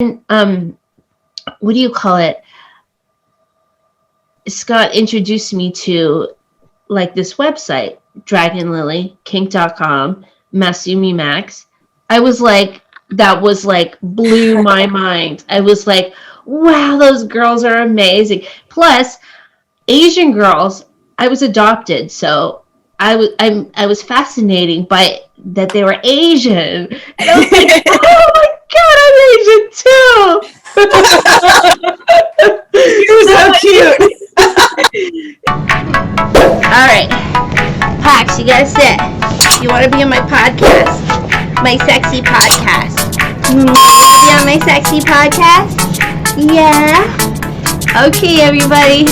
what do you call it? Scott introduced me to like this website, Dragon Lily, kink.com, Masumi Max. I was like, that was like blew my mind. I was like, wow, those girls are amazing. Plus, Asian girls, I was adopted, so I was fascinating by that they were Asian. And I was like, oh my god, I'm Asian too. You're so cute. All right, Pax, you gotta sit. You want to be on my podcast, my sexy podcast? You want to be on my sexy podcast? Yeah. Okay, everybody.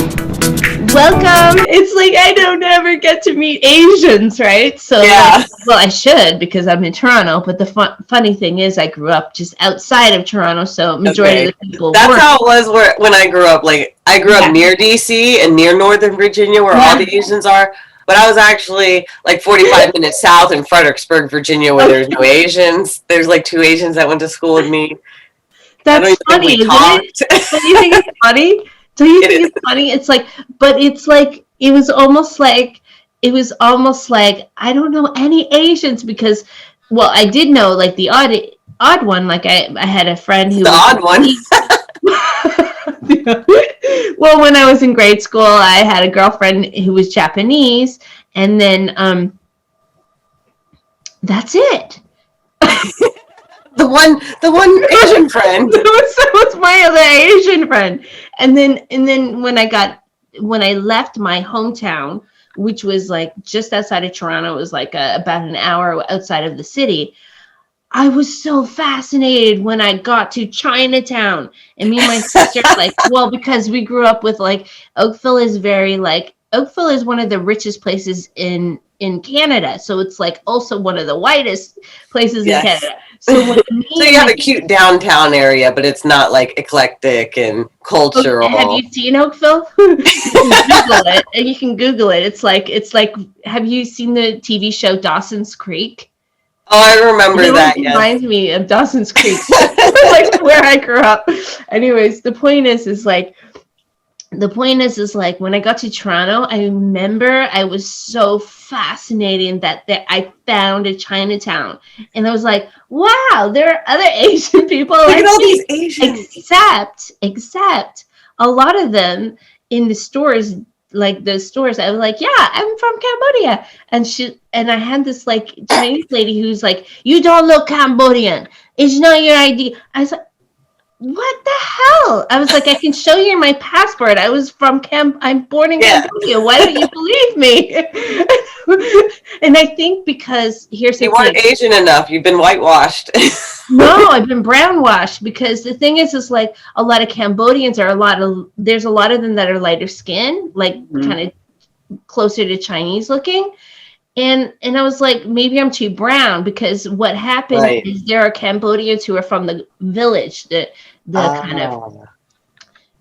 Welcome. It's like I don't ever get to meet Asians, right? So, yeah. Well, I should because I'm in Toronto. But the funny thing is, I grew up just outside of Toronto, so majority of the people. That's how it was when I grew up. Like I grew up near DC and near Northern Virginia, where all the Asians are. But I was actually like 45 minutes south in Fredericksburg, Virginia, where there's no Asians. There's like 2 Asians that went to school with me. That's funny, isn't it? Don't you think it's funny? Don't you think it's funny? It's like, but it's like, it was almost like, I don't know any Asians because, well, I did know like the odd one. Like I had a friend who the odd one. Well, when I was in grade school, I had a girlfriend who was Japanese, and then that's it. The one Asian friend. That was my other Asian friend. And then when I left my hometown, which was like just outside of Toronto, it was like about an hour outside of the city. I was so fascinated when I got to Chinatown, and me and my sister like, well, because we grew up with like Oakville is one of the richest places in Canada, so it's like also one of the whitest places in Canada. So you have a cute downtown area, but it's not like eclectic and cultural. Have you seen Oakville? You can Google it. It's like, have you seen the TV show Dawson's Creek? Oh, I remember that. It reminds me of Dawson's Creek, like where I grew up. Anyways, the point is like when I got to Toronto, I remember I was so fascinated that I found a Chinatown, and I was like, wow, there are other Asian people. Look at all these Asians. Except a lot of them in the stores. Like the stores, I was like, yeah, I'm from Cambodia, and I had this like Chinese lady who's like, you don't look Cambodian, it's not your ID. I was like, what the hell? I was like, I can show you my passport. I was from I'm born in Cambodia. Why don't you believe me? And I think because here's the thing. You weren't Asian enough. You've been whitewashed. No, I've been brownwashed because the thing is like a lot of Cambodians there's a lot of them that are lighter skin, like kind of closer to Chinese looking. And I was like, maybe I'm too brown because what happened is there are Cambodians who are from the village, the kind of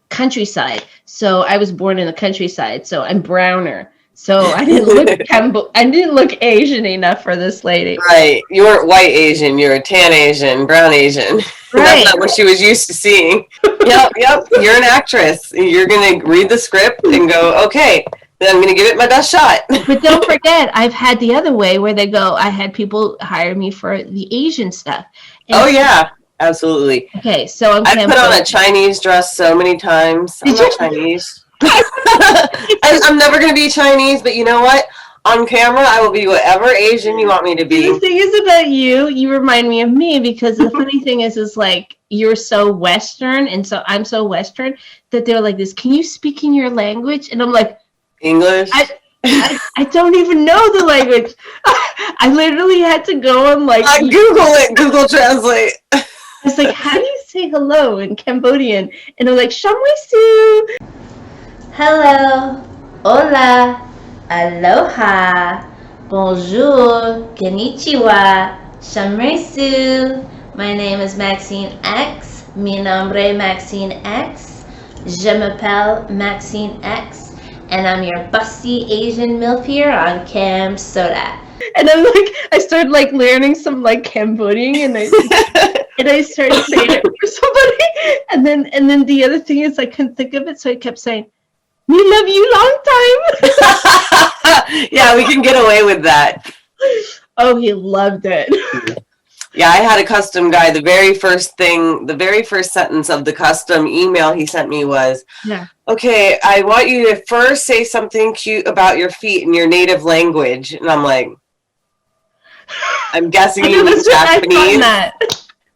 countryside. So I was born in the countryside, so I'm browner. So I didn't look Asian enough for this lady. Right. You weren't white Asian. You were tan Asian, brown Asian. Right. That's not what she was used to seeing. Yep. You're an actress. You're going to read the script and go, okay, then I'm going to give it my best shot. But don't forget, I've had the other way where they go, I had people hire me for the Asian stuff. And yeah. Absolutely. Okay, so I've put on a Chinese dress so many times. I'm not Chinese. I'm never going to be Chinese, but you know what? On camera, I will be whatever Asian you want me to be. The thing is about you remind me of me because the funny thing is like you're so Western and so I'm so Western that they're like this, can you speak in your language? And I'm like, English? I don't even know the language. I literally had to go on like... Google it, Google Translate. I was like, how do you say hello in Cambodian? And I'm like, Shamwisu. Hello, hola, aloha, bonjour, konnichiwa, Shamwisu. My name is Maxine X. Mi nombre Maxine X. Je m'appelle Maxine X. And I'm your busty Asian MILF here on Cam Soda. And I'm like, I started like learning some like Cambodian and And I started saying it for somebody. And then the other thing is I couldn't think of it, so I kept saying, "We love you long time." Yeah, we can get away with that. Oh, he loved it. Yeah, I had a custom guy. The very first sentence of the custom email he sent me was, okay, I want you to first say something cute about your feet in your native language. And I'm like, I'm guessing you mean Japanese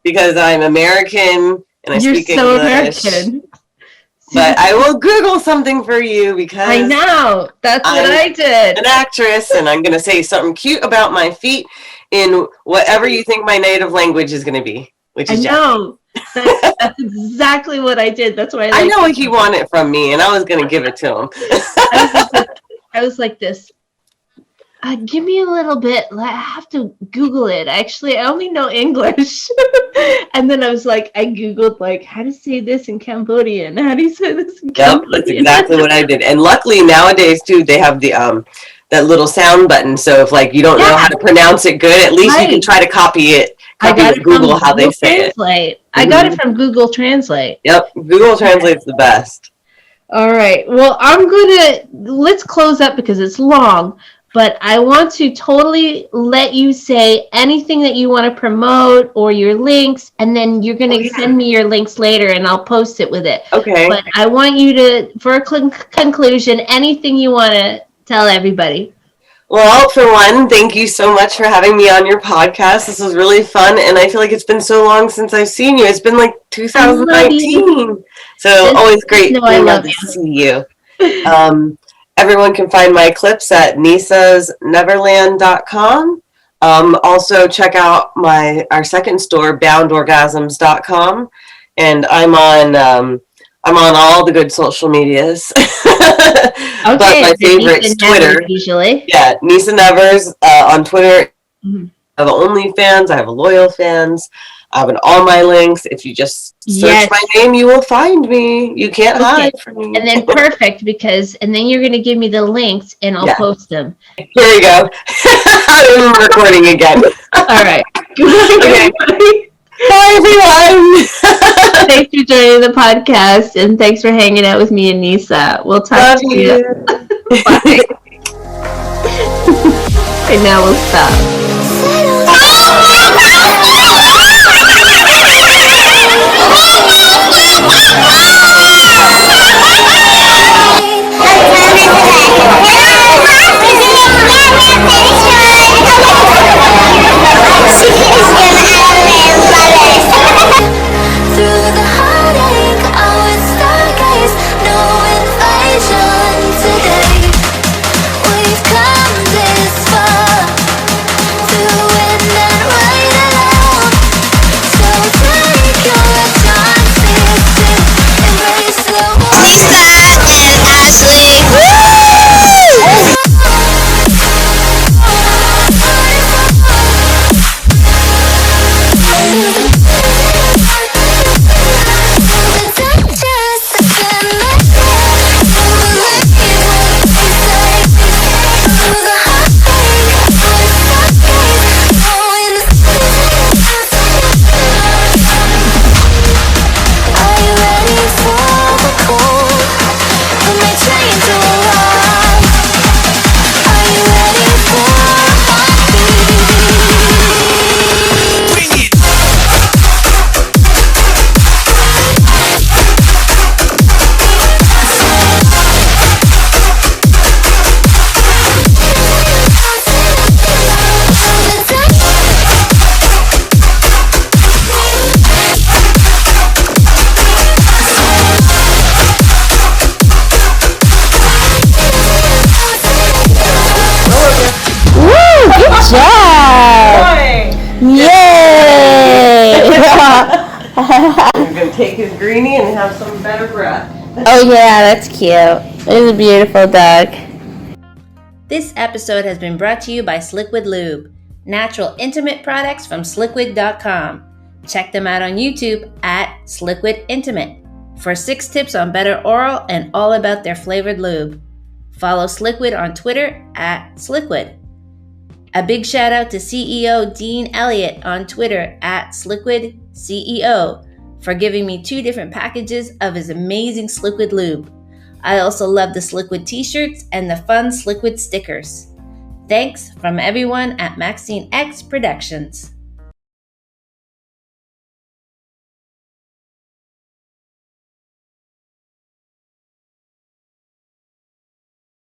because I'm American and I speak English. American. But I will Google something for you because I know. That's what I did. An actress, and I'm going to say something cute about my feet in whatever you think my native language is going to be, which is Japanese. That's exactly what I did. That's why I know he wanted it from me, and I was going to give it to him. I was like this. Give me a little bit. I have to Google it. Actually, I only know English. And then I was like, I Googled like how to say this in Cambodian. How do you say this in Cambodian? Yep, that's exactly what I did. And luckily nowadays too, they have the that little sound button. So if like you don't know how to pronounce it good, at least you can try to copy it. I got it Google how they say it. I got it from Google Translate. Yep, Google Translate's the best. All right. Well, let's close up because it's long. But I want to totally let you say anything that you want to promote or your links, and then you're going to send me your links later, and I'll post it with it. Okay. But I want you to, for a conclusion, anything you want to tell everybody. Well, for one, thank you so much for having me on your podcast. This was really fun, and I feel like it's been so long since I've seen you. It's been like 2019. So always great to see you. Everyone can find my clips at nyssasneverland.com. Also check out our second store, boundorgasms.com. And I'm on all the good social medias. Okay, but my favorite is Twitter. Usually. Yeah, Nyssa Nevers on Twitter. Mm-hmm. I have OnlyFans. I have a Loyal Fans. I have all my links. If you just search my name, you will find me. You can't hide from me. And then perfect, and then you're going to give me the links, and I'll post them. Here you go. I'm recording again. All right. Goodbye, everybody. Bye, everyone. Thanks for joining the podcast, and thanks for hanging out with me and Nyssa. We'll talk to you. Bye. And now we'll stop. I'm going to take his greenie and have some better breath. Oh yeah, that's cute. It's a beautiful dog. This episode has been brought to you by Sliquid Lube, natural intimate products from sliquid.com. Check them out on YouTube at Sliquid Intimate for 6 tips on better oral and all about their flavored lube. Follow Sliquid on Twitter at Sliquid. A big shout out to CEO Dean Elliott on Twitter at SliquidCEO for giving me 2 different packages of his amazing Sliquid lube. I also love the Sliquid t-shirts and the fun Sliquid stickers. Thanks from everyone at Maxine X Productions.